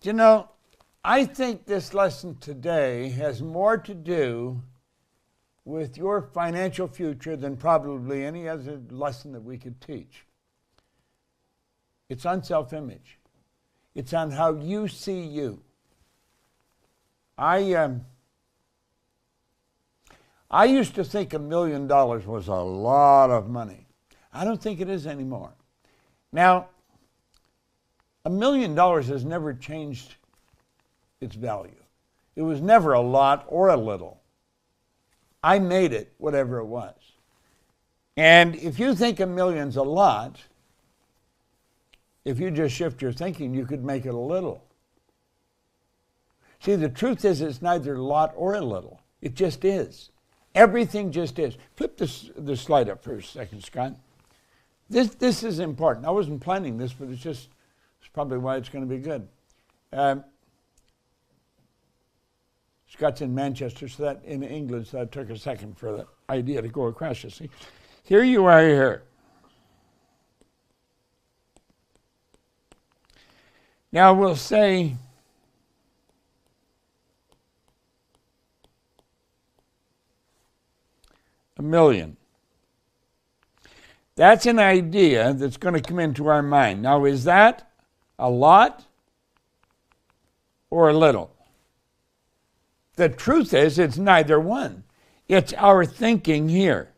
You know, I think this lesson today has more to do with your financial future than probably any other lesson that we could teach. It's on self-image. It's on how you see you. I used to think $1 million was a lot of money. I don't think it is anymore. Now, $1 million has never changed its value. It was never a lot or a little. I made it whatever it was. And if you think $1 million's a lot, if you just shift your thinking, you could make it a little. See, the truth is it's neither a lot or a little. It just is. Everything just is. Flip this slide up for a second, Scott. This is important. I wasn't planning this, but it's probably why it's going to be good. Scott's in Manchester, so that in England, so that took a second for the idea to go across, you see. Here you are here. Now we'll say $1 million. That's an idea that's going to come into our mind. Now, is that a lot or a little? The truth is, it's neither one. It's our thinking here.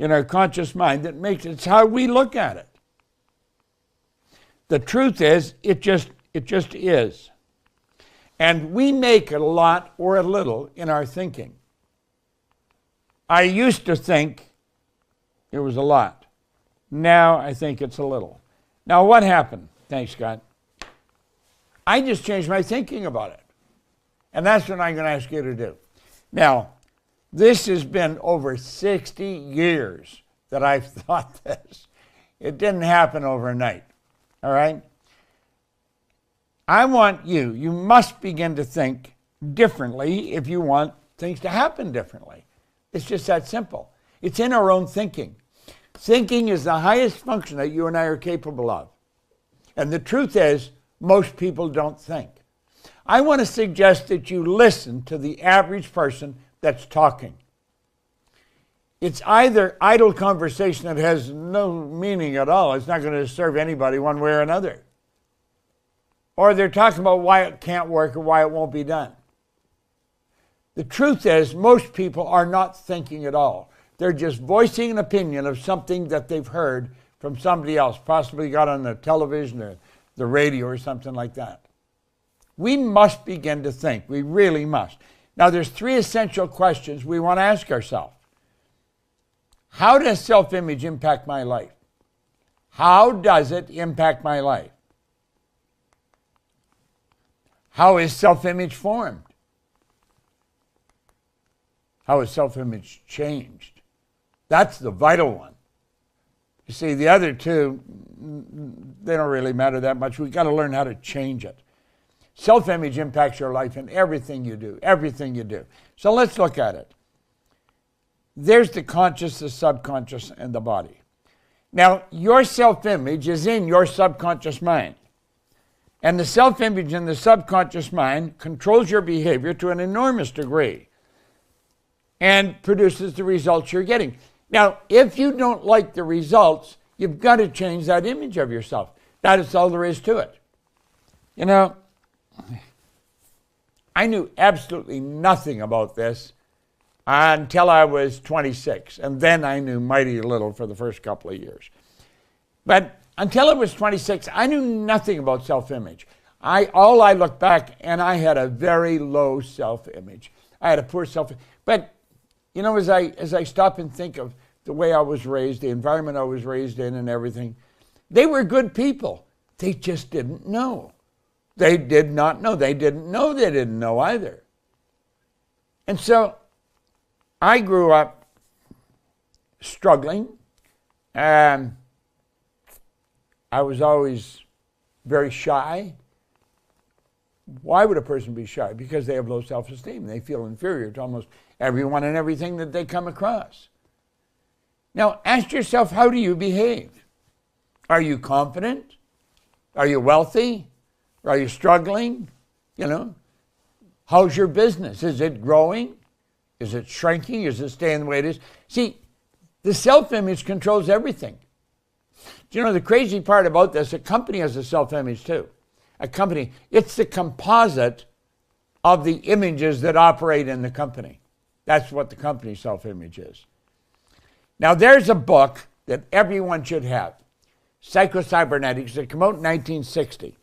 In our conscious mind that makes it. It's how we look at it. The truth is, it just is. And we make it a lot or a little in our thinking. I used to think it was a lot. Now I think it's a little. Now what happened? Thanks, Scott. I just changed my thinking about it. And that's what I'm going to ask you to do. Now, this has been over 60 years that I've thought this. It didn't happen overnight. All right? I want you must begin to think differently if you want things to happen differently. It's just that simple. It's in our own thinking. Thinking is the highest function that you and I are capable of. And the truth is, most people don't think. I want to suggest that you listen to the average person that's talking. It's either idle conversation that has no meaning at all. It's not going to serve anybody one way or another. Or they're talking about why it can't work or why it won't be done. The truth is, most people are not thinking at all. They're just voicing an opinion of something that they've heard from somebody else, possibly got on the television or the radio or something like that. We must begin to think. We really must. Now, there's 3 essential questions we want to ask ourselves. How does self-image impact my life? How does it impact my life? How is self-image formed? How is self-image changed? That's the vital one. You see, the other 2, they don't really matter that much. We've got to learn how to change it. Self-image impacts your life in everything you do, everything you do. So let's look at it. There's the conscious, the subconscious, and the body. Now, your self-image is in your subconscious mind. And the self-image in the subconscious mind controls your behavior to an enormous degree and produces the results you're getting. Now, if you don't like the results, you've got to change that image of yourself. That is all there is to it. You know, I knew absolutely nothing about this until I was 26, and then I knew mighty little for the first couple of years. But until I was 26, I knew nothing about self-image. I look back, and I had a very low self-image. I had a poor self-image. But, you know, as I stop and think of the way I was raised, the environment I was raised in and everything, they were good people. They just didn't know. They did not know. They didn't know they didn't know either. And so I grew up struggling. I was always very shy. Why would a person be shy? Because they have low self-esteem. They feel inferior to almost everyone and everything that they come across. Now, ask yourself, how do you behave? Are you confident? Are you wealthy? Are you struggling? You know, how's your business? Is it growing? Is it shrinking? Is it staying the way it is? See, the self-image controls everything. Do you know the crazy part about this? A company has a self-image too. A company, it's the composite of the images that operate in the company. That's what the company's self-image is. Now, there's a book that everyone should have, Psycho-Cybernetics. It came out in 1960.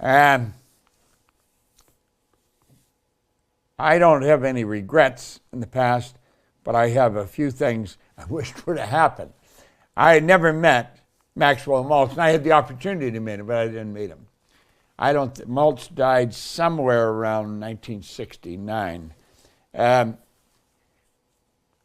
I don't have any regrets in the past, but I have a few things I wished would have happened. I had never met Maxwell Maltz, and I had the opportunity to meet him, but I didn't meet him. Maltz died somewhere around 1969.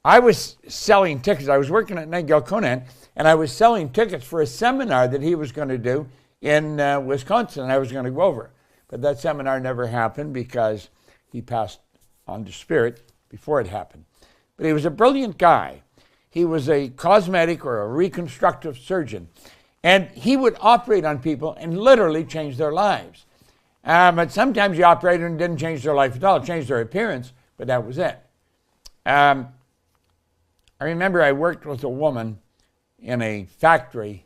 I was selling tickets. I was working at Nigel Conan, and I was selling tickets for a seminar that he was going to do in Wisconsin, and I was going to go over. But that seminar never happened because he passed on to spirit before it happened. But he was a brilliant guy. He was a cosmetic or a reconstructive surgeon, and he would operate on people and literally change their lives. But sometimes he operated and didn't change their life at all. It changed their appearance, but that was it. I remember I worked with a woman in a factory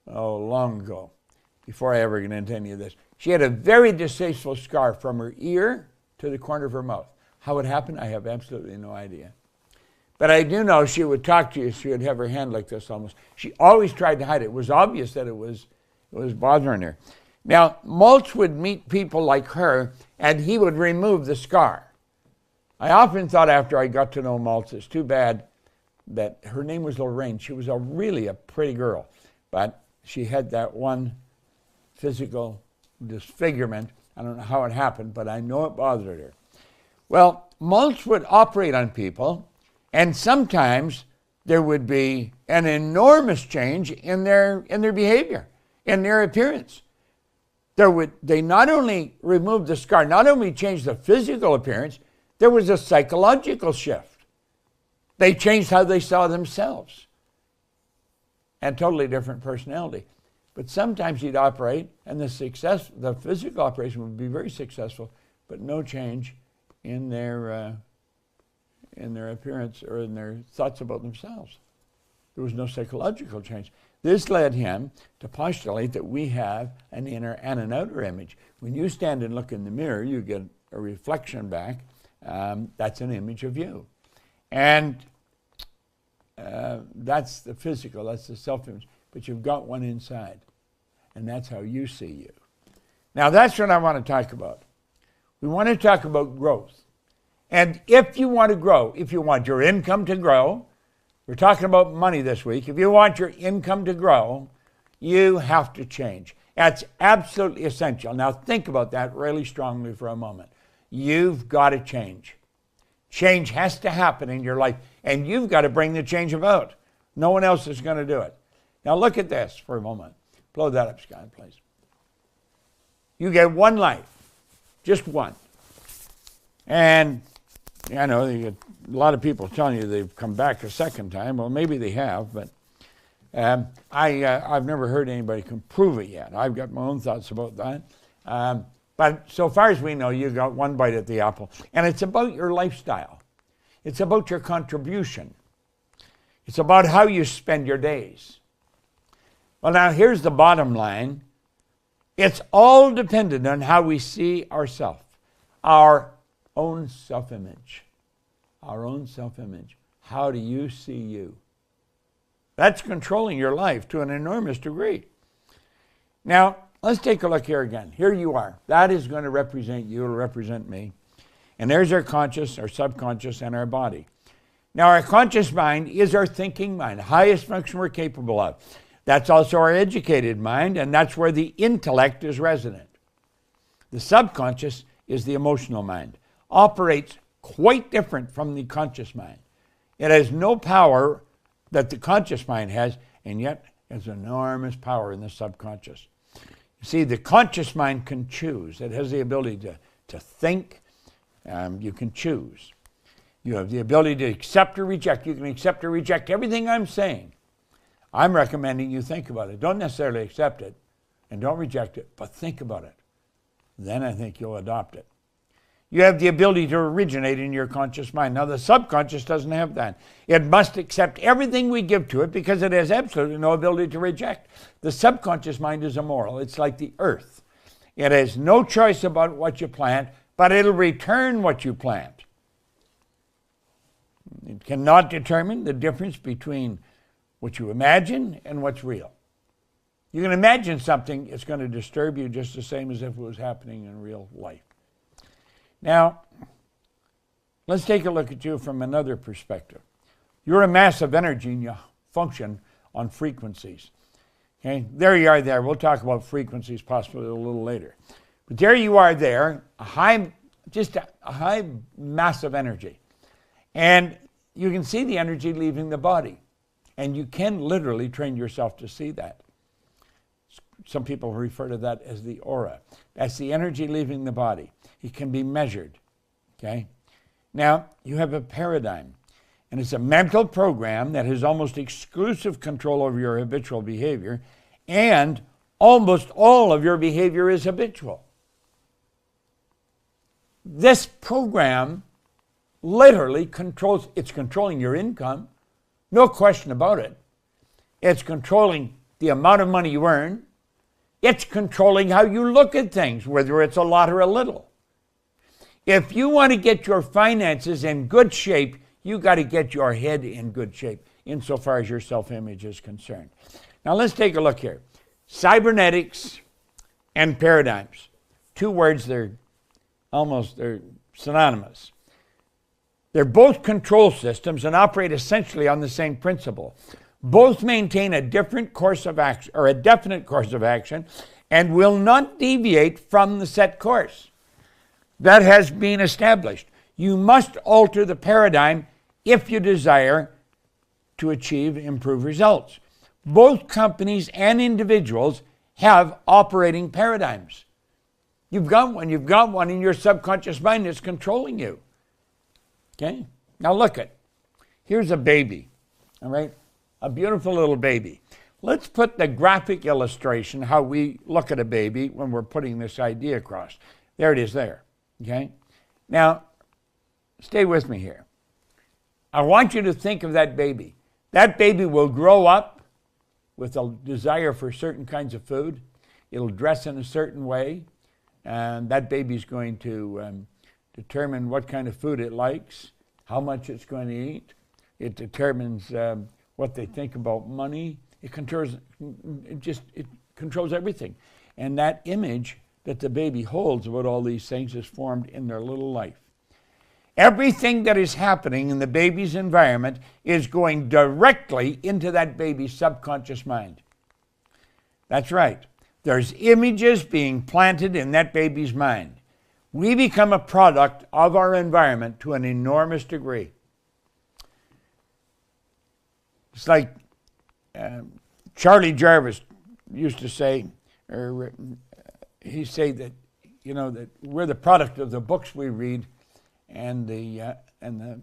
long ago, before I ever got into any of this. She had a very distasteful scar from her ear to the corner of her mouth. How it happened, I have absolutely no idea. But I do know she would talk to you, she would have her hand like this almost. She always tried to hide it. It was obvious that it was bothering her. Now, Maltz would meet people like her, and he would remove the scar. I often thought after I got to know Maltz, it's too bad that her name was Lorraine. She was really a pretty girl, but she had that one physical disfigurement. I don't know how it happened, but I know it bothered her. Well, Maltz would operate on people, and sometimes there would be an enormous change in their behavior, in their appearance. They not only removed the scar, not only changed the physical appearance, there was a psychological shift. They changed how they saw themselves, and totally different personality. But sometimes he'd operate, and the physical operation would be very successful, but no change in their appearance or in their thoughts about themselves. There was no psychological change. This led him to postulate that we have an inner and an outer image. When you stand and look in the mirror, you get a reflection back. That's an image of you. And that's the physical, that's the self-image. But you've got one inside, and that's how you see you. Now, that's what I want to talk about. We want to talk about growth. And if you want to grow, if you want your income to grow, we're talking about money this week. If you want your income to grow, you have to change. That's absolutely essential. Now, think about that really strongly for a moment. You've got to change. Change has to happen in your life, and you've got to bring the change about. No one else is going to do it. Now, look at this for a moment. Blow that up, Scott, please. You get one life, just one. And I know you get a lot of people telling you they've come back a second time. Well, maybe they have, but I've never heard anybody can prove it yet. I've got my own thoughts about that. But so far as we know, you got one bite at the apple. And it's about your lifestyle. It's about your contribution. It's about how you spend your days. Well, now here's the bottom line. It's all dependent on how we see ourselves, our own self-image. Our own self-image. How do you see you? That's controlling your life to an enormous degree. Now, let's take a look here again. Here you are. That is going to represent you, it'll represent me. And there's our conscious, our subconscious, and our body. Now, our conscious mind is our thinking mind, the highest function we're capable of. That's also our educated mind, and that's where the intellect is resident. The subconscious is the emotional mind. Operates quite different from the conscious mind. It has no power that the conscious mind has, and yet has enormous power in the subconscious. You see, the conscious mind can choose. It has the ability to think. You can choose. You have the ability to accept or reject. You can accept or reject everything I'm saying. I'm recommending you think about it. Don't necessarily accept it and don't reject it, but think about it. Then I think you'll adopt it. You have the ability to originate in your conscious mind. Now, the subconscious doesn't have that. It must accept everything we give to it because it has absolutely no ability to reject. The subconscious mind is immoral. It's like the earth. It has no choice about what you plant, but it'll return what you plant. It cannot determine the difference between what you imagine and what's real. You can imagine something, it's going to disturb you just the same as if it was happening in real life. Now, let's take a look at you from another perspective. You're a mass of energy and you function on frequencies. Okay, there you are there. We'll talk about frequencies possibly a little later. But there you are there, just a high mass of energy. And you can see the energy leaving the body. And you can literally train yourself to see that. Some people refer to that as the aura. That's the energy leaving the body. It can be measured. Okay? Now, you have a paradigm. And it's a mental program that has almost exclusive control over your habitual behavior. And almost all of your behavior is habitual. This program literally it's controlling your income. No question about it. It's controlling the amount of money you earn. It's controlling how you look at things, whether it's a lot or a little. If you want to get your finances in good shape, you got to get your head in good shape, insofar as your self-image is concerned. Now let's take a look here. Cybernetics and paradigms. Two words, they're synonymous. They're both control systems and operate essentially on the same principle. Both maintain a different course of action, or a definite course of action, and will not deviate from the set course. That has been established. You must alter the paradigm if you desire to achieve improved results. Both companies and individuals have operating paradigms. You've got one in your subconscious mind that's controlling you. Okay? Now look at, here's a baby, all right? A beautiful little baby. Let's put the graphic illustration, how we look at a baby when we're putting this idea across. There it is there, okay? Now, stay with me here. I want you to think of that baby. That baby will grow up with a desire for certain kinds of food. It'll dress in a certain way, and that baby's going to determine what kind of food it likes, how much it's going to eat. It determines what they think about money. It controls everything. And that image that the baby holds about all these things is formed in their little life. Everything that is happening in the baby's environment is going directly into that baby's subconscious mind. That's right. There's images being planted in that baby's mind. We become a product of our environment to an enormous degree. It's like Charlie Jarvis used to say, or he said that, that we're the product of the books we read and the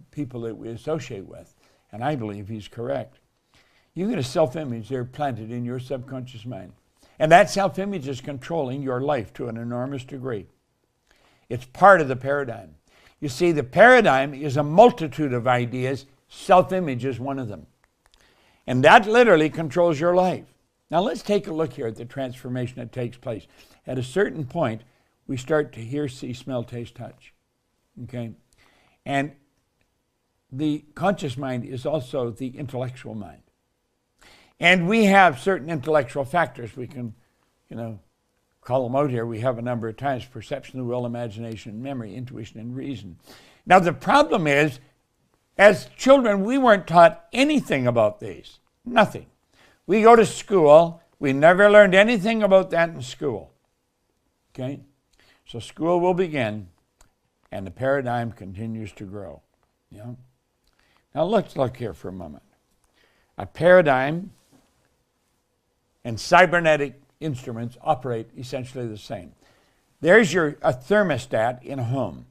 people that we associate with. And I believe he's correct. You get a self-image there planted in your subconscious mind. And that self-image is controlling your life to an enormous degree. It's part of the paradigm. You see, the paradigm is a multitude of ideas. Self-image is one of them. And that literally controls your life. Now let's take a look here at the transformation that takes place. At a certain point, we start to hear, see, smell, taste, touch. Okay? And the conscious mind is also the intellectual mind. And we have certain intellectual factors. We can, call them out here. We have a number of times: perception, the will, imagination, memory, intuition, and reason. Now the problem is, as children, we weren't taught anything about these. Nothing. We go to school. We never learned anything about that in school. Okay? So school will begin, and the paradigm continues to grow. Yeah? Now let's look here for a moment. A paradigm and cybernetic instruments operate essentially the same. There's a thermostat in a home.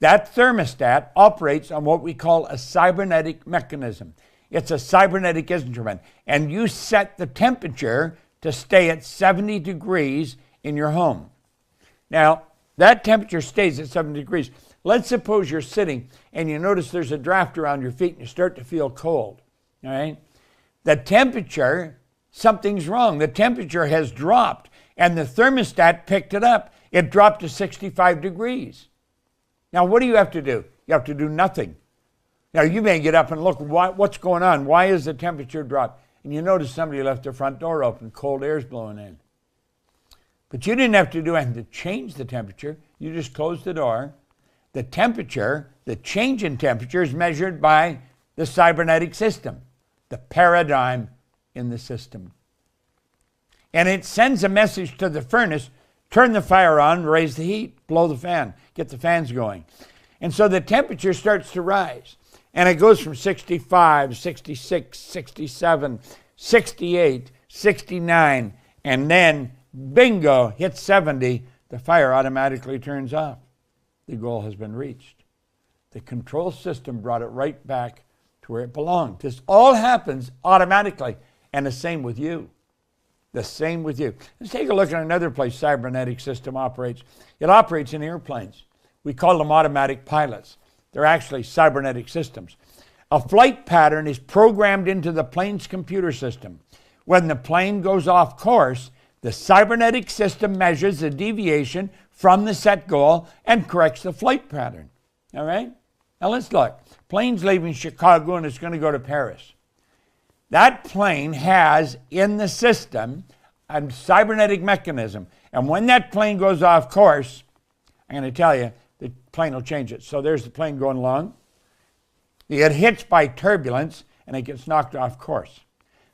That thermostat operates on what we call a cybernetic mechanism. It's a cybernetic instrument. And you set the temperature to stay at 70 degrees in your home. Now, that temperature stays at 70 degrees. Let's suppose you're sitting and you notice there's a draft around your feet and you start to feel cold. All right? The temperature, something's wrong. The temperature has dropped and the thermostat picked it up. It dropped to 65 degrees. Now, what do you have to do? You have to do nothing. Now, you may get up and look, what's going on? Why is the temperature dropped? And you notice somebody left the front door open, cold air's blowing in. But you didn't have to do anything to change the temperature. You just closed the door. The temperature, the change in temperature is measured by the cybernetic system, the paradigm in the system. And it sends a message to the furnace, turn the fire on, raise the heat, blow the fan, get the fans going. And so the temperature starts to rise. And it goes from 65, 66, 67, 68, 69, and then bingo, hits 70, the fire automatically turns off. The goal has been reached. The control system brought it right back to where it belonged. This all happens automatically, and the same with you. The same with you. Let's take a look at another place cybernetic system operates. It operates in airplanes. We call them automatic pilots. They're actually cybernetic systems. A flight pattern is programmed into the plane's computer system. When the plane goes off course, the cybernetic system measures the deviation from the set goal and corrects the flight pattern. All right? Now let's look. Plane's leaving Chicago and it's going to go to Paris. That plane has in the system a cybernetic mechanism. And when that plane goes off course, I'm going to tell you, the plane will change it. So there's the plane going along. It hits by turbulence and it gets knocked off course.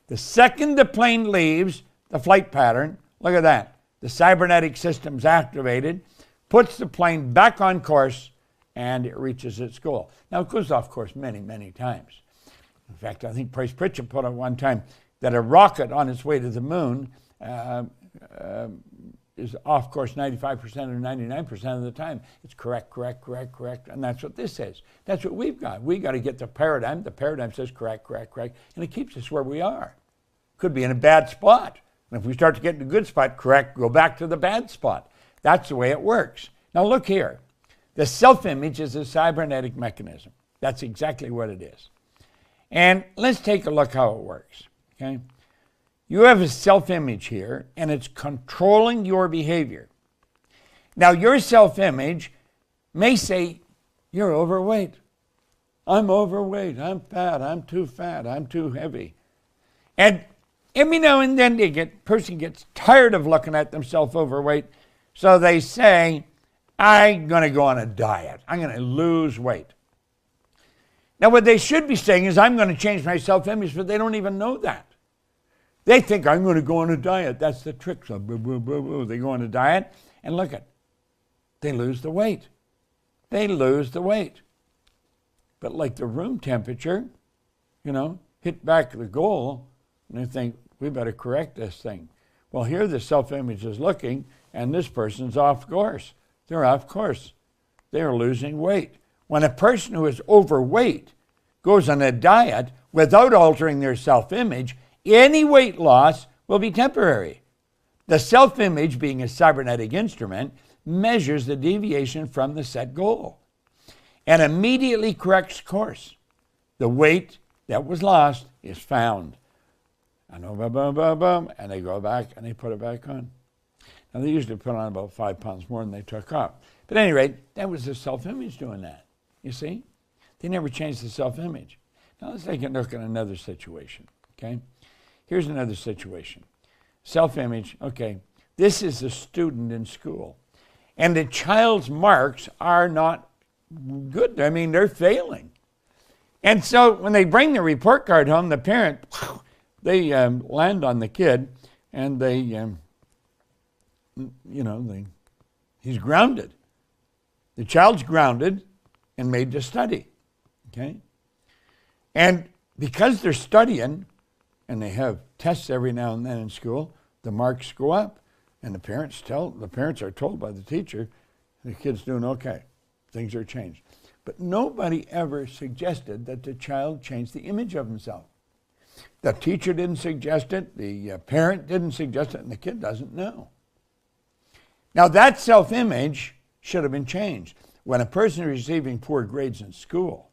The second the plane leaves the flight pattern, look at that. The cybernetic system's activated, puts the plane back on course, and it reaches its goal. Now, it goes off course many, many times. In fact, I think Price Pritchett put on one time that a rocket on its way to the moon is off course 95% or 99% of the time. It's correct, correct, correct, correct, and that's what this is. That's what we've got. We've got to get the paradigm. The paradigm says correct, correct, correct, and it keeps us where we are. Could be in a bad spot. And if we start to get in a good spot, correct, go back to the bad spot. That's the way it works. Now look here. The self-image is a cybernetic mechanism. That's exactly what it is. And let's take a look how it works. Okay? You have a self-image here, and it's controlling your behavior. Now, your self-image may say, you're overweight. I'm overweight. I'm fat. I'm too fat. I'm too heavy. And every now and then the person gets tired of looking at themselves overweight, so they say, I'm going to go on a diet. I'm going to lose weight. Now, what they should be saying is, I'm going to change my self-image, but they don't even know that. They think, I'm going to go on a diet. That's the trick. So they go on a diet, and look at, they lose the weight. They lose the weight. But like the room temperature, hit back the goal, and they think, we better correct this thing. Well, here the self-image is looking, and this person's off course. They're off course. They're losing weight. When a person who is overweight goes on a diet without altering their self-image, any weight loss will be temporary. The self-image, being a cybernetic instrument, measures the deviation from the set goal and immediately corrects course. The weight that was lost is found. And boom, boom, boom, boom, and they go back and they put it back on. Now, they usually put on about 5 pounds more than they took off. But at any rate, that was the self-image doing that. You see? They never changed the self-image. Now, let's take a look at another situation, okay? Here's another situation. Self-image, okay. This is a student in school. And the child's marks are not good. I mean, they're failing. And so when they bring the report card home, the parent, they land on the kid, and he's grounded. The child's grounded and made to study, okay? And because they're studying, and they have tests every now and then in school, the marks go up, and the parents are told by the teacher, the kid's doing okay, things are changed. But nobody ever suggested that the child change the image of himself. The teacher didn't suggest it, the parent didn't suggest it, and the kid doesn't know. Now that self-image should have been changed. When a person is receiving poor grades in school,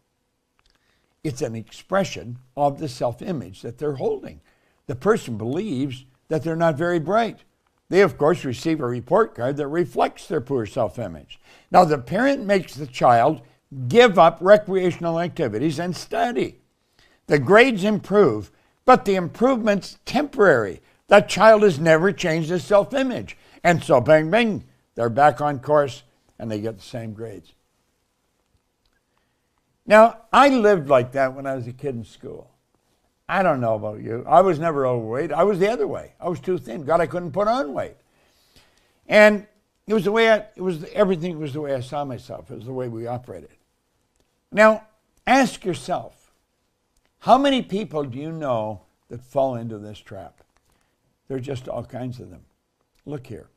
it's an expression of the self-image that they're holding. The person believes that they're not very bright. They, of course, receive a report card that reflects their poor self-image. Now, the parent makes the child give up recreational activities and study. The grades improve, but the improvement's temporary. That child has never changed his self-image. And so, bang, bang, they're back on course and they get the same grades. Now, I lived like that when I was a kid in school. I don't know about you. I was never overweight. I was the other way. I was too thin. God, I couldn't put on weight. And it was the way everything was the way I saw myself. It was the way we operated. Now, ask yourself, how many people do you know that fall into this trap? There are just all kinds of them. Look here.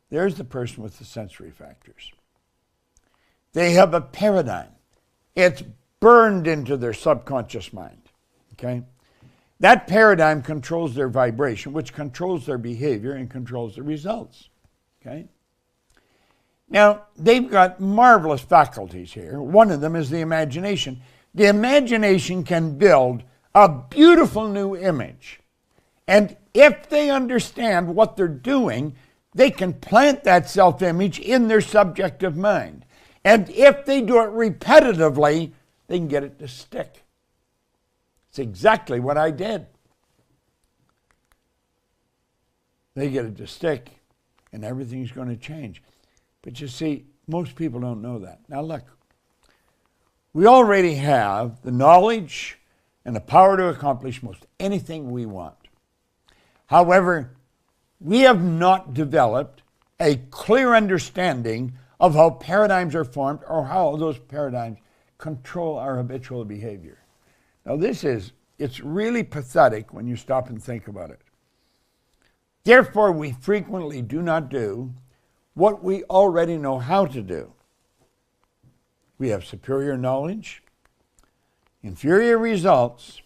There's the person with the sensory factors. They have a paradigm. It's burned into their subconscious mind. Okay? That paradigm controls their vibration, which controls their behavior and controls the results. Okay? Now, they've got marvelous faculties here. One of them is the imagination. The imagination can build a beautiful new image. And if they understand what they're doing, they can plant that self-image in their subjective mind. And if they do it repetitively, they can get it to stick. It's exactly what I did. They get it to stick, and everything's going to change. But you see, most people don't know that. Now look, we already have the knowledge and the power to accomplish most anything we want. However, we have not developed a clear understanding of how paradigms are formed or how those paradigms control our habitual behavior. Now it's really pathetic when you stop and think about it. Therefore, we frequently do not do what we already know how to do. We have superior knowledge, inferior results.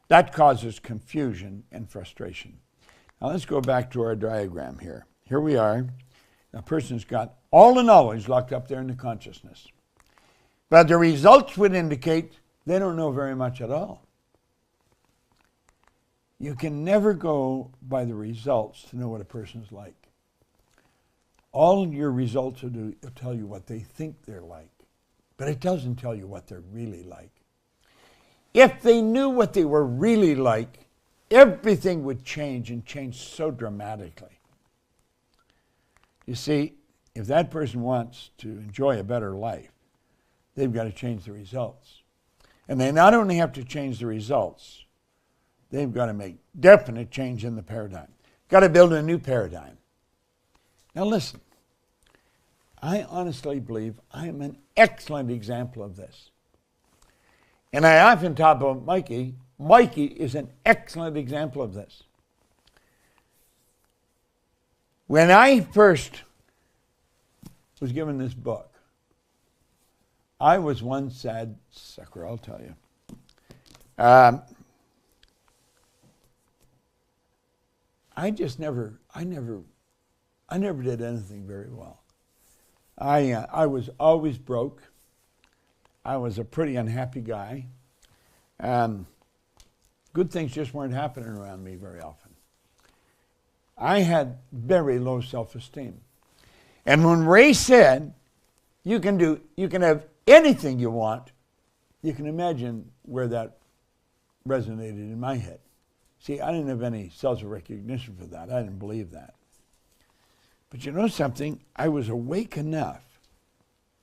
That causes confusion and frustration. Now let's go back to our diagram here. Here we are. A person's got all the knowledge locked up there in the consciousness. But the results would indicate they don't know very much at all. You can never go by the results to know what a person's like. All your results will tell you what they think they're like, but it doesn't tell you what they're really like. If they knew what they were really like, everything would change and change so dramatically. You see, if that person wants to enjoy a better life, they've got to change the results. And they not only have to change the results, they've got to make definite change in the paradigm. Got to build a new paradigm. Now listen, I honestly believe I am an excellent example of this. And I often talk about Mikey. Mikey is an excellent example of this. When I first was given this book, I was one sad sucker, I'll tell you. I never did anything very well. I was always broke. I was a pretty unhappy guy. Good things just weren't happening around me very often. I had very low self-esteem. And when Ray said, you can have anything you want, you can imagine where that resonated in my head. See, I didn't have any self-recognition for that. I didn't believe that. But you know something? I was awake enough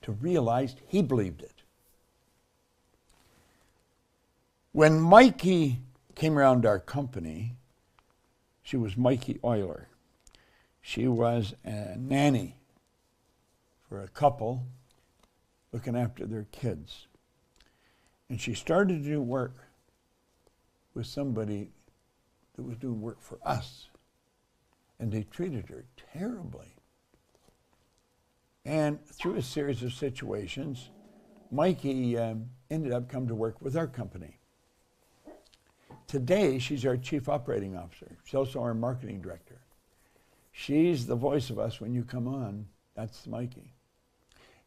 to realize he believed it. When Mikey came around our company, she was Mikey Euler. She was a nanny for a couple looking after their kids. And she started to do work with somebody that was doing work for us. And they treated her terribly. And through a series of situations, Mikey ended up coming to work with our company. Today, she's our chief operating officer. She's also our marketing director. She's the voice of us when you come on. That's Mikey.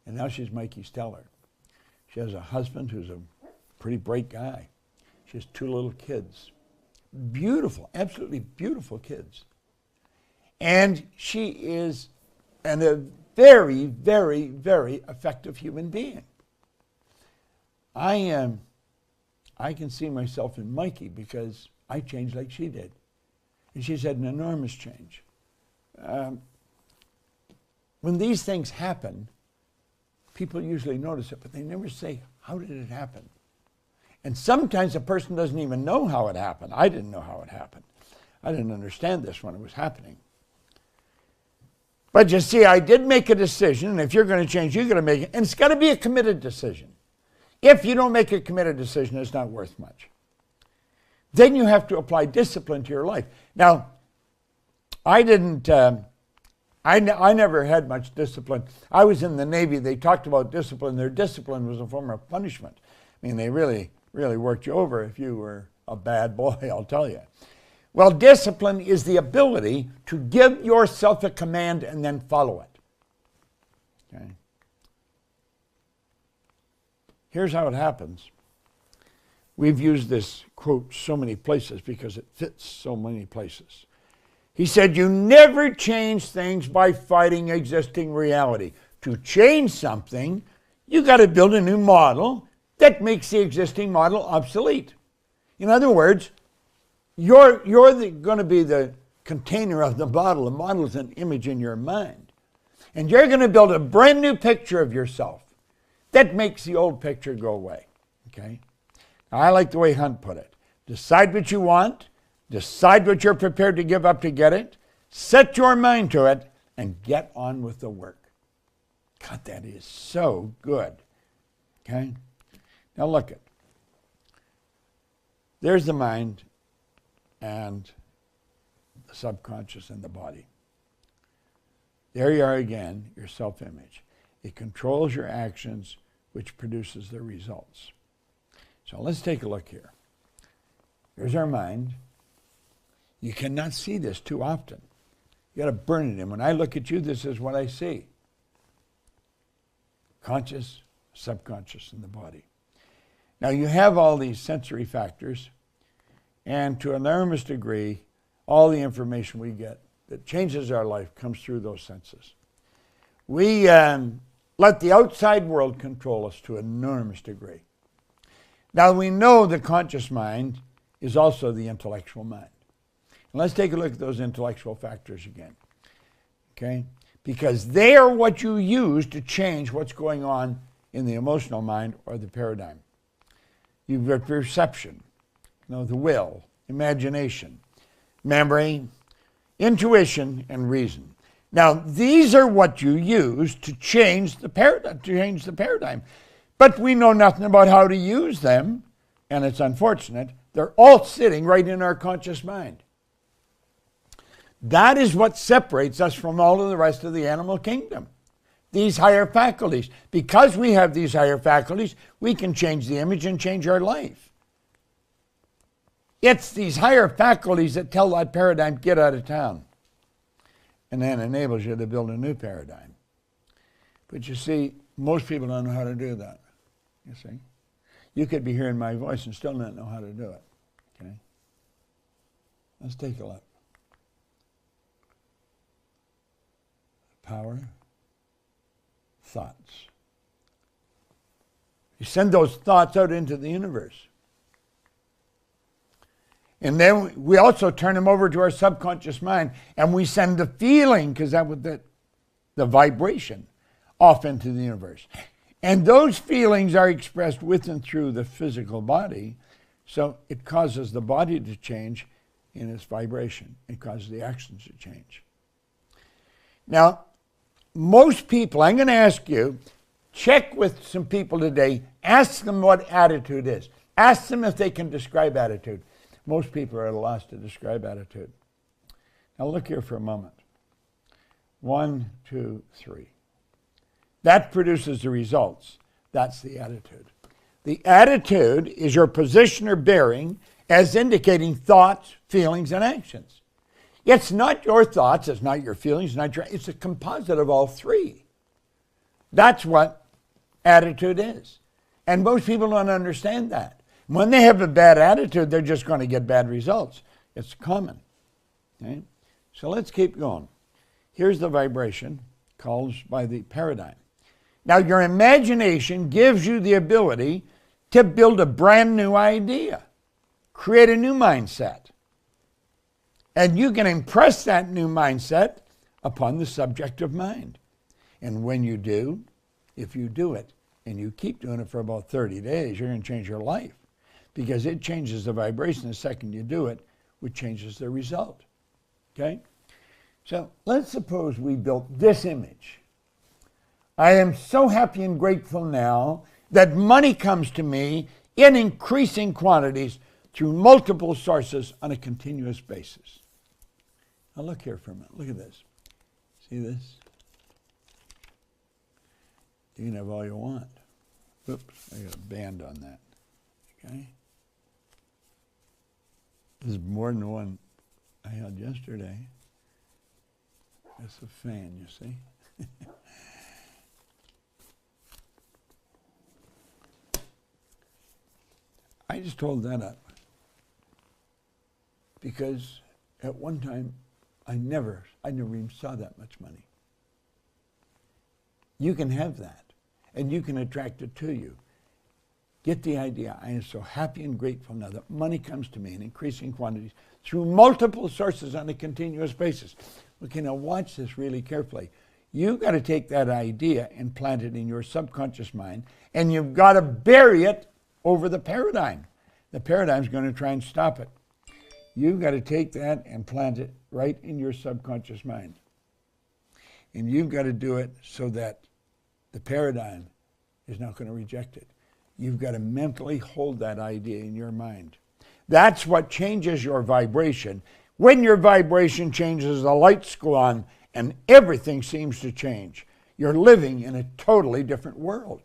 And now she's Mikey Steller. She has a husband who's a pretty bright guy. She has 2 little kids. Beautiful, absolutely beautiful kids. And she is a very, very, very effective human being. I can see myself in Mikey because I changed like she did. And she's had an enormous change. When these things happen, people usually notice it, but they never say, how did it happen? And sometimes a person doesn't even know how it happened. I didn't know how it happened. I didn't understand this when it was happening. But you see, I did make a decision, and if you're going to change, you're going to make it. And it's got to be a committed decision. If you don't make a committed decision, it's not worth much. Then you have to apply discipline to your life. Now, I never had much discipline. I was in the Navy. They talked about discipline. Their discipline was a form of punishment. I mean, they really worked you over if you were a bad boy, I'll tell you. Well, discipline is the ability to give yourself a command and then follow it. Okay? Here's how it happens. We've used this quote so many places because it fits so many places. He said, you never change things by fighting existing reality. To change something, you got to build a new model that makes the existing model obsolete. In other words, you're going to be the container of the model. The model is an image in your mind. And you're going to build a brand new picture of yourself that makes the old picture go away. Okay? Now, I like the way Hunt put it. Decide what you want. Decide what you're prepared to give up to get it. Set your mind to it and get on with the work. God, that is so good. Okay? Now look at. There's the mind and the subconscious and the body. There you are again, your self-image. It controls your actions, which produces the results. So let's take a look here. Here's our mind. You cannot see this too often. You got to burn it in. When I look at you, this is what I see. Conscious, subconscious, and the body. Now you have all these sensory factors, and to an enormous degree, all the information we get that changes our life comes through those senses. We let the outside world control us to an enormous degree. Now we know the conscious mind is also the intellectual mind. And let's take a look at those intellectual factors again. Okay? Because they are what you use to change what's going on in the emotional mind or the paradigm. You've got perception, the will, imagination, memory, intuition, and reason. Now, these are what you use to change the paradigm. But we know nothing about how to use them, and it's unfortunate. They're all sitting right in our conscious mind. That is what separates us from all of the rest of the animal kingdom. These higher faculties. Because we have these higher faculties, we can change the image and change our life. It's these higher faculties that tell that paradigm, get out of town. And then enables you to build a new paradigm. But you see, most people don't know how to do that. You see? You could be hearing my voice and still not know how to do it. Okay? Let's take a look. Power. Thoughts. You send those thoughts out into the universe. And then we also turn them over to our subconscious mind, and we send the feeling, because that was the vibration, off into the universe. And those feelings are expressed with and through the physical body, so it causes the body to change in its vibration. It causes the actions to change. Now, most people, I'm going to ask you, check with some people today, ask them what attitude is. Ask them if they can describe attitude. Most people are at a loss to describe attitude. Now look here for a moment. 1, 2, 3. That produces the results. That's the attitude. The attitude is your position or bearing as indicating thoughts, feelings, and actions. It's not your thoughts, it's not your feelings, it's a composite of all three. That's what attitude is. And most people don't understand that. When they have a bad attitude, they're just going to get bad results. It's common. Okay? So let's keep going. Here's the vibration caused by the paradigm. Now, your imagination gives you the ability to build a brand new idea, create a new mindset. And you can impress that new mindset upon the subjective mind. And when you do, if you do it, and you keep doing it for about 30 days, you're going to change your life. Because it changes the vibration the second you do it, which changes the result. Okay? So let's suppose we built this image. I am so happy and grateful now that money comes to me in increasing quantities through multiple sources on a continuous basis. Now look here for a minute. Look at this. See this? You can have all you want. Oops, I got a band on that. Okay? This is more than the one I had yesterday. That's a fan, you see. I just hold that up because at one time I never even saw that much money. You can have that, and you can attract it to you. Get the idea. I am so happy and grateful now that money comes to me in increasing quantities through multiple sources on a continuous basis. Okay, now watch this really carefully. You've got to take that idea and plant it in your subconscious mind, and you've got to bury it over the paradigm. The paradigm's going to try and stop it. You've got to take that and plant it right in your subconscious mind. And you've got to do it so that the paradigm is not going to reject it. You've got to mentally hold that idea in your mind. That's what changes your vibration. When your vibration changes, the lights go on and everything seems to change. You're living in a totally different world.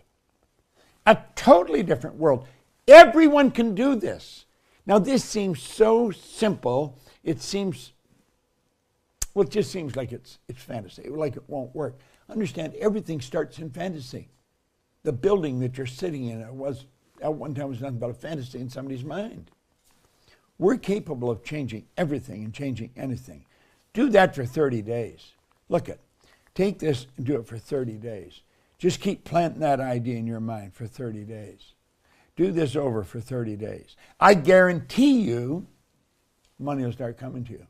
A totally different world. Everyone can do this. Now this seems so simple. It seems, well, it just seems like it's fantasy, like it won't work. Understand, everything starts in fantasy. The building that you're sitting in at one time was nothing but a fantasy in somebody's mind. We're capable of changing everything and changing anything. Do that for 30 days. Look at, take this and do it for 30 days. Just keep planting that idea in your mind for 30 days. Do this over for 30 days. I guarantee you money will start coming to you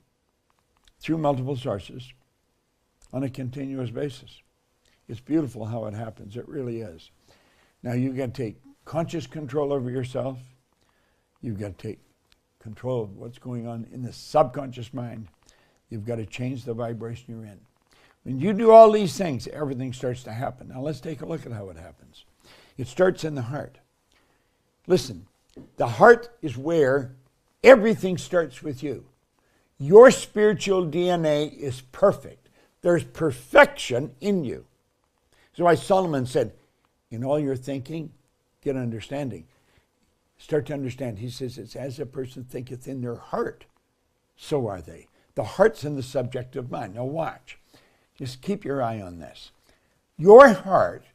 through multiple sources on a continuous basis. It's beautiful how it happens. It really is. Now you've got to take conscious control over yourself. You've got to take control of what's going on in the subconscious mind. You've got to change the vibration you're in. When you do all these things, everything starts to happen. Now let's take a look at how it happens. It starts in the heart. Listen, the heart is where everything starts with you. Your spiritual DNA is perfect. There's perfection in you. That's why Solomon said, in all your thinking, get understanding. Start to understand. He says, it's as a person thinketh in their heart, so are they. The heart's in the subjective mind. Now watch. Just keep your eye on this. Your heart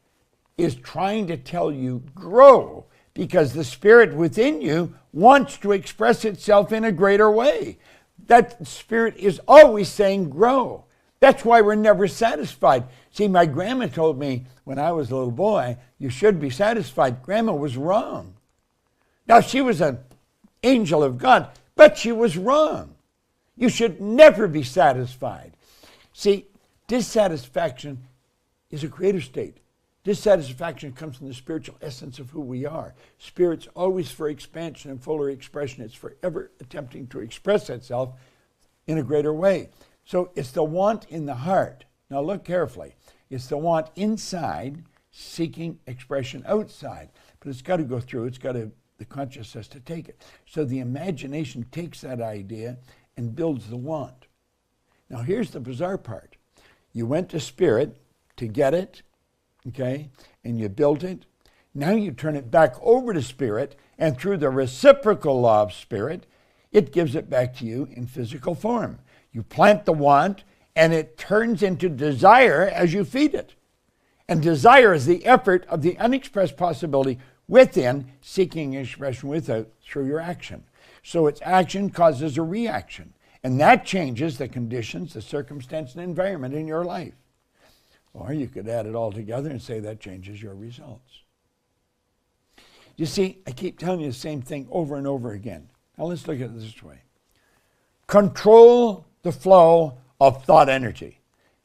is trying to tell you, grow, because the spirit within you wants to express itself in a greater way. That spirit is always saying, grow. That's why we're never satisfied. See, my grandma told me when I was a little boy, you should be satisfied. Grandma was wrong. Now, she was an angel of God, but she was wrong. You should never be satisfied. See, dissatisfaction is a creative state. Dissatisfaction comes from the spiritual essence of who we are. Spirit's always for expansion and fuller expression. It's forever attempting to express itself in a greater way. So it's the want in the heart. Now look carefully. It's the want inside seeking expression outside. But it's got to go through. It's got to, the conscious has to take it. So the imagination takes that idea and builds the want. Now here's the bizarre part. You went to spirit to get it, okay, and you built it. Now you turn it back over to spirit, and through the reciprocal law of spirit, it gives it back to you in physical form. You plant the want, and it turns into desire as you feed it. And desire is the effort of the unexpressed possibility within, seeking expression without through your action. So its action causes a reaction, and that changes the conditions, the circumstance, and environment in your life. Or you could add it all together and say that changes your results. You see, I keep telling you the same thing over and over again. Now let's look at it this way. Control the flow of thought energy.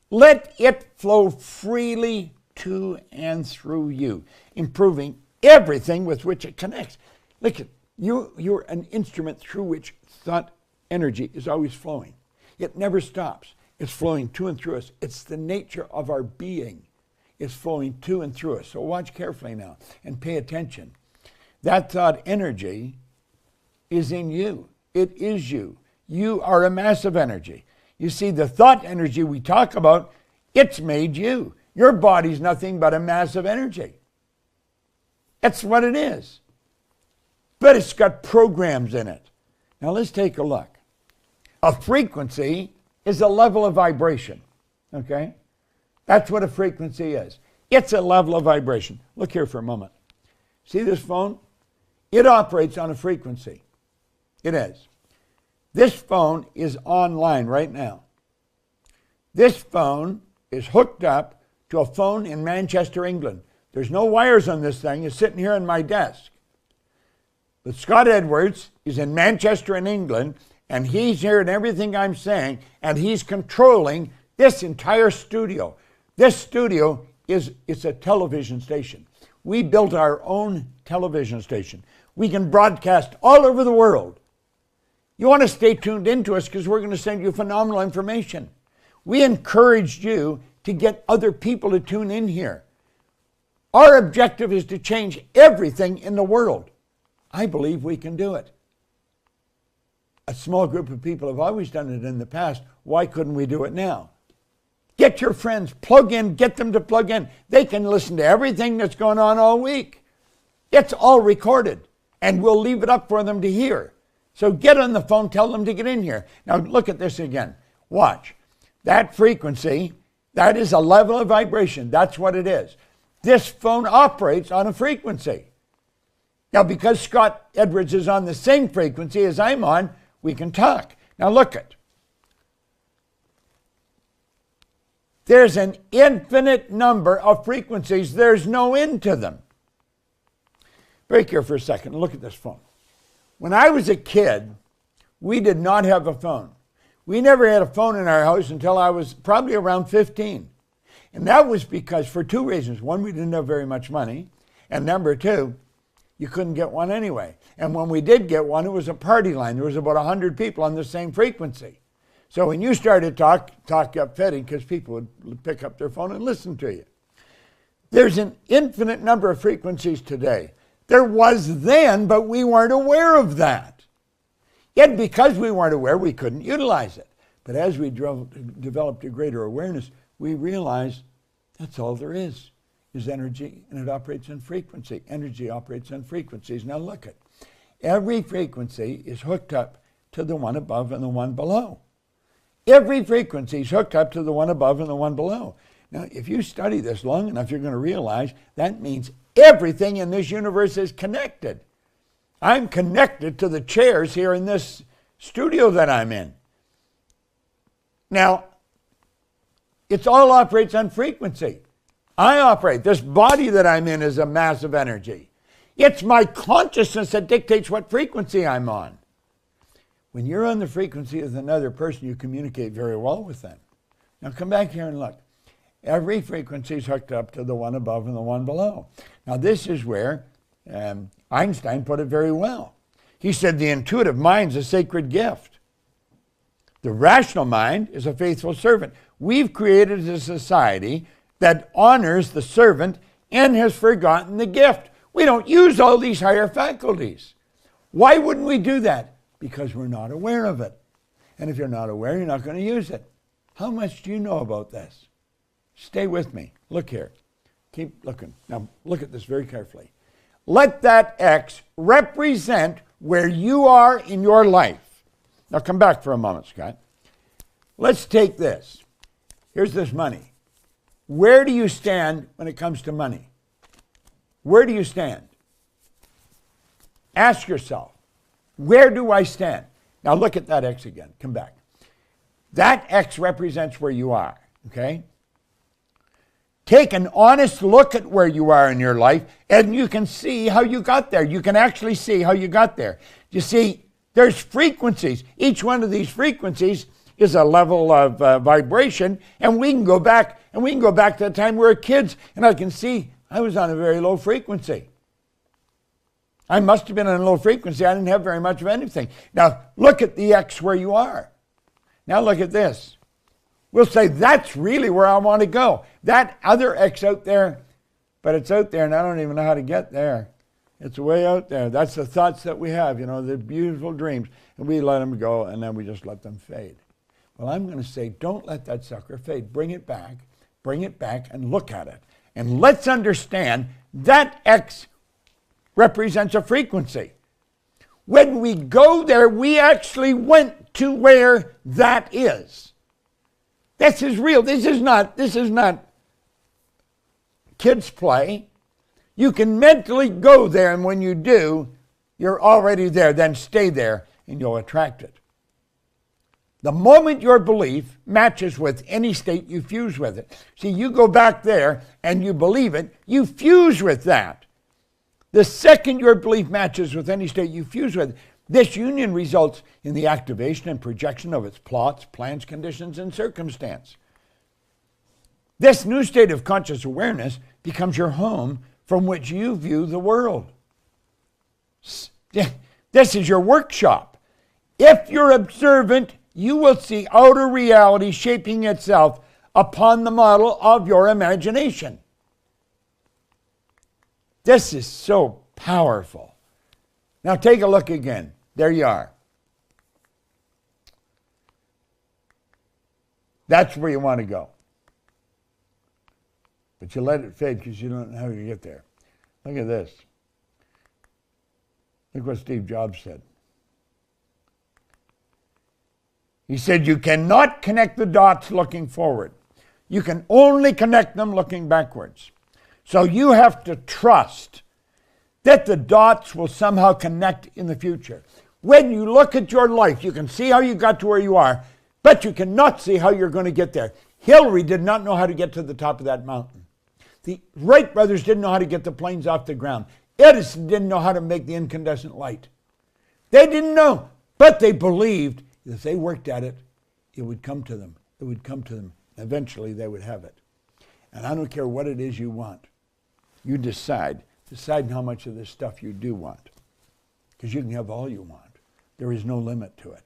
Let it flow freely to and through you, improving everything with which it connects. Look at you're an instrument through which thought energy is always flowing. It never stops. It's flowing to and through us. It's the nature of our being. It's flowing to and through us. So watch carefully now and pay attention. That thought energy is in you. It is you. You are a massive energy. You see, the thought energy we talk about, it's made you. Your body's nothing but a massive energy. That's what it is. But it's got programs in it. Now let's take a look. A frequency is a level of vibration. Okay? That's what a frequency is. It's a level of vibration. Look here for a moment. See this phone? It operates on a frequency. It is. This phone is online right now. This phone is hooked up to a phone in Manchester, England. There's no wires on this thing. It's sitting here on my desk. But Scott Edwards is in Manchester in England, and he's hearing everything I'm saying, and he's controlling this entire studio. This studio it's a television station. We built our own television station. We can broadcast all over the world. You want to stay tuned into us because we're going to send you phenomenal information. We encouraged you to get other people to tune in here. Our objective is to change everything in the world. I believe we can do it. A small group of people have always done it in the past. Why couldn't we do it now? Get your friends, plug in, get them to plug in. They can listen to everything that's going on all week. It's all recorded, and we'll leave it up for them to hear. So get on the phone, tell them to get in here. Now look at this again. Watch. That frequency, that is a level of vibration. That's what it is. This phone operates on a frequency. Now because Scott Edwards is on the same frequency as I'm on, we can talk. Now look at. There's an infinite number of frequencies. There's no end to them. Break here for a second and look at this phone. When I was a kid, we did not have a phone. We never had a phone in our house until I was probably around 15. And that was because for two reasons. One, we didn't have very much money. And number two, you couldn't get one anyway. And when we did get one, it was a party line. There was about 100 people on the same frequency. So when you started talk got fitting because people would pick up their phone and listen to you. There's an infinite number of frequencies today. There was then, but we weren't aware of that. Yet because we weren't aware, we couldn't utilize it. But as we developed a greater awareness, we realized that's all there is energy, and it operates on frequency. Energy operates on frequencies. Now look at every frequency is hooked up to the one above and the one below. Every frequency is hooked up to the one above and the one below. Now, if you study this long enough, you're going to realize that means everything in this universe is connected. I'm connected to the chairs here in this studio that I'm in. Now, it all operates on frequency. I operate. This body that I'm in is a massive energy. It's my consciousness that dictates what frequency I'm on. When you're on the frequency with another person, you communicate very well with them. Now come back here and look. Every frequency is hooked up to the one above and the one below. Now this is where Einstein put it very well. He said the intuitive mind is a sacred gift. The rational mind is a faithful servant. We've created a society that honors the servant and has forgotten the gift. We don't use all these higher faculties. Why wouldn't we do that? Because we're not aware of it. And if you're not aware, you're not going to use it. How much do you know about this? Stay with me. Look here. Keep looking. Now look at this very carefully. Let that X represent where you are in your life. Now come back for a moment, Scott. Let's take this. Here's this money. Where do you stand when it comes to money? Where do you stand? Ask yourself, where do I stand? Now look at that X again. Come back. That X represents where you are, okay? Take an honest look at where you are in your life, and you can see how you got there. You can actually see how you got there. You see, there's frequencies. Each one of these frequencies is a level of vibration, and we can go back, to the time we were kids, and I can see I was on a very low frequency. I must have been on a low frequency. I didn't have very much of anything. Now, look at the X where you are. Now look at this. We'll say, that's really where I want to go. That other X out there, but it's out there, and I don't even know how to get there. It's way out there. That's the thoughts that we have, the beautiful dreams. And we let them go, and then we just let them fade. Well, I'm going to say, don't let that sucker fade. Bring it back, and look at it. And let's understand that X represents a frequency. When we go there, we actually went to where that is. This is real. This is not kids' play. You can mentally go there, and when you do, you're already there. Then stay there, and you'll attract it. The moment your belief matches with any state, you fuse with it. See, you go back there, and you believe it, you fuse with that. The second your belief matches with any state, you fuse with it. This union results in the activation and projection of its plots, plans, conditions, and circumstance. This new state of conscious awareness becomes your home from which you view the world. This is your workshop. If you're observant, you will see outer reality shaping itself upon the model of your imagination. This is so powerful. Now take a look again. There you are. That's where you want to go. But you let it fade because you don't know how you get there. Look at this. Look what Steve Jobs said. He said, you cannot connect the dots looking forward. You can only connect them looking backwards. So you have to trust that the dots will somehow connect in the future. When you look at your life, you can see how you got to where you are, but you cannot see how you're going to get there. Hillary did not know how to get to the top of that mountain. The Wright brothers didn't know how to get the planes off the ground. Edison didn't know how to make the incandescent light. They didn't know, but they believed if they worked at it, it would come to them. It would come to them. Eventually, they would have it. And I don't care what it is you want. You decide. Decide how much of this stuff you do want. Because you can have all you want. There is no limit to it.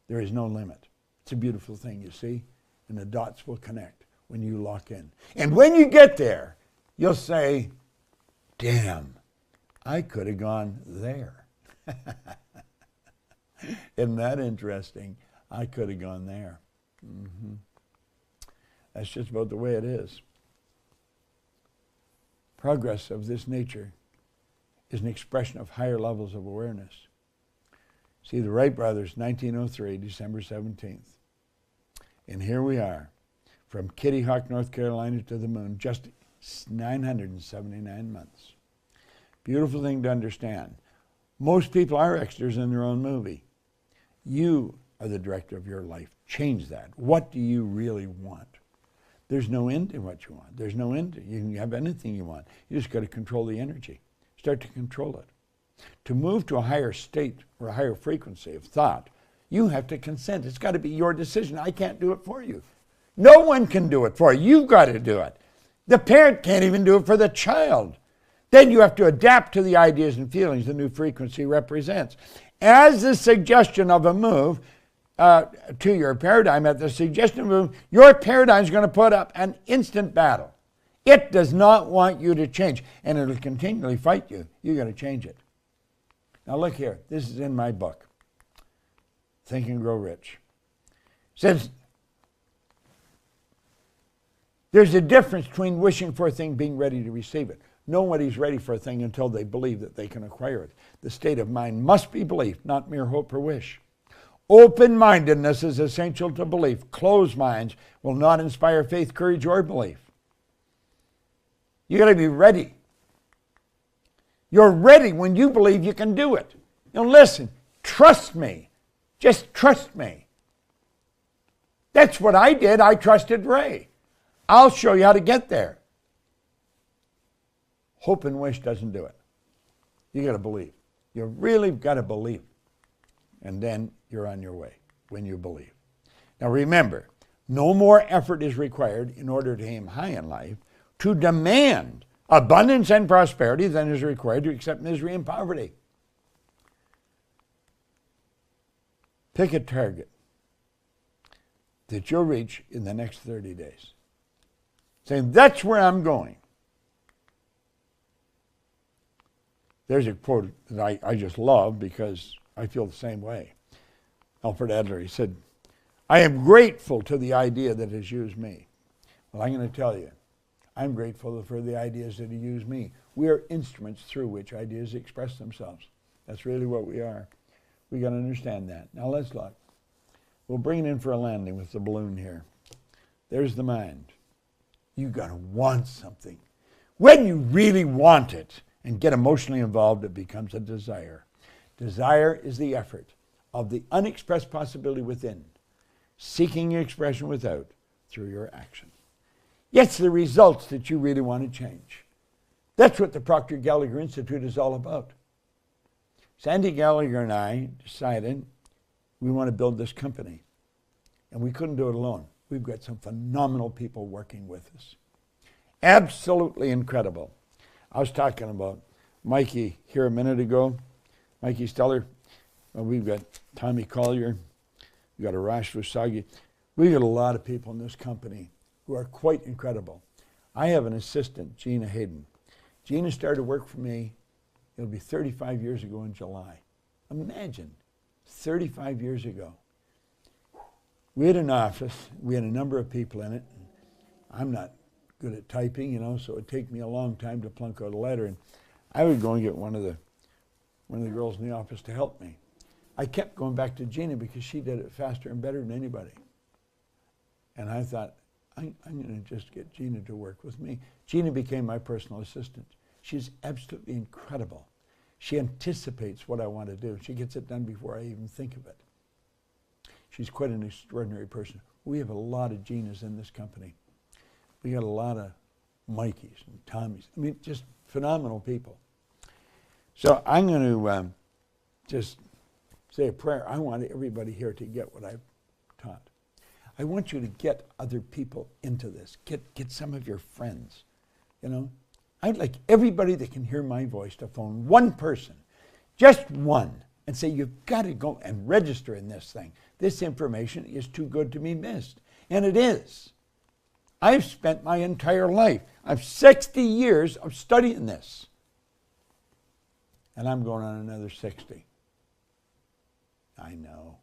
There is no limit. It's a beautiful thing, you see? And the dots will connect when you lock in. And when you get there, you'll say, damn, I could have gone there. Isn't that interesting? I could have gone there. Mm-hmm. That's just about the way it is. Progress of this nature is an expression of higher levels of awareness. See, the Wright brothers, 1903, December 17th. And here we are, from Kitty Hawk, North Carolina to the moon, just 979 months. Beautiful thing to understand. Most people are extras in their own movie. You are the director of your life. Change that. What do you really want? There's no end to what you want. There's no end to, you can have anything you want. You just got to control the energy. Start to control it. To move to a higher state or a higher frequency of thought, you have to consent. It's got to be your decision. I can't do it for you. No one can do it for you. You've got to do it. The parent can't even do it for the child. Then you have to adapt to the ideas and feelings the new frequency represents. As the suggestion of a move to your paradigm, at the suggestion of a move, your paradigm is going to put up an instant battle. It does not want you to change, and it'll continually fight you. You've got to change it. Now look here. This is in my book, Think and Grow Rich. It says, there's a difference between wishing for a thing, being ready to receive it. Nobody's ready for a thing until they believe that they can acquire it. The state of mind must be belief, not mere hope or wish. Open-mindedness is essential to belief. Closed minds will not inspire faith, courage, or belief. You got to be ready. You're ready when you believe you can do it. Listen, trust me. Just trust me. That's what I did. I trusted Ray. I'll show you how to get there. Hope and wish doesn't do it. You got to believe. You really got to believe. And then you're on your way when you believe. Now remember, no more effort is required in order to aim high in life, to demand abundance and prosperity than is required to accept misery and poverty. Pick a target that you'll reach in the next 30 days. Saying, that's where I'm going. There's a quote that I just love because I feel the same way. Alfred Adler, he said, I am grateful to the idea that has used me. Well, I'm going to tell you, I'm grateful for the ideas that he used me. We are instruments through which ideas express themselves. That's really what we are. We got to understand that. Now let's look. We'll bring it in for a landing with the balloon here. There's the mind. You got to want something. When you really want it and get emotionally involved, it becomes a desire. Desire is the effort of the unexpressed possibility within, seeking expression without through your action. It's the results that you really want to change. That's what the Proctor Gallagher Institute is all about. Sandy Gallagher and I decided we want to build this company. And we couldn't do it alone. We've got some phenomenal people working with us. Absolutely incredible. I was talking about Mikey here a minute ago. Mikey Steller. We've got Tommy Collier. We've got Arash Vasagi. We've got a lot of people in this company who are quite incredible. I have an assistant, Gina Hayden. Gina started work for me, it'll be 35 years ago in July. Imagine, 35 years ago. We had an office, we had a number of people in it. I'm not good at typing, so it'd take me a long time to plunk out a letter. And I would go and get one of the girls in the office to help me. I kept going back to Gina because she did it faster and better than anybody. And I thought, I'm going to just get Gina to work with me. Gina became my personal assistant. She's absolutely incredible. She anticipates what I want to do. She gets it done before I even think of it. She's quite an extraordinary person. We have a lot of Ginas in this company. We got a lot of Mikeys and Tommies. I mean, just phenomenal people. So I'm going to just say a prayer. I want everybody here to get what I've taught. I want you to get other people into this. Get some of your friends, I'd like everybody that can hear my voice to phone one person, just one, and say, you've got to go and register in this thing. This information is too good to be missed. And it is. I've spent my entire life. I've 60 years of studying this. And I'm going on another 60. I know.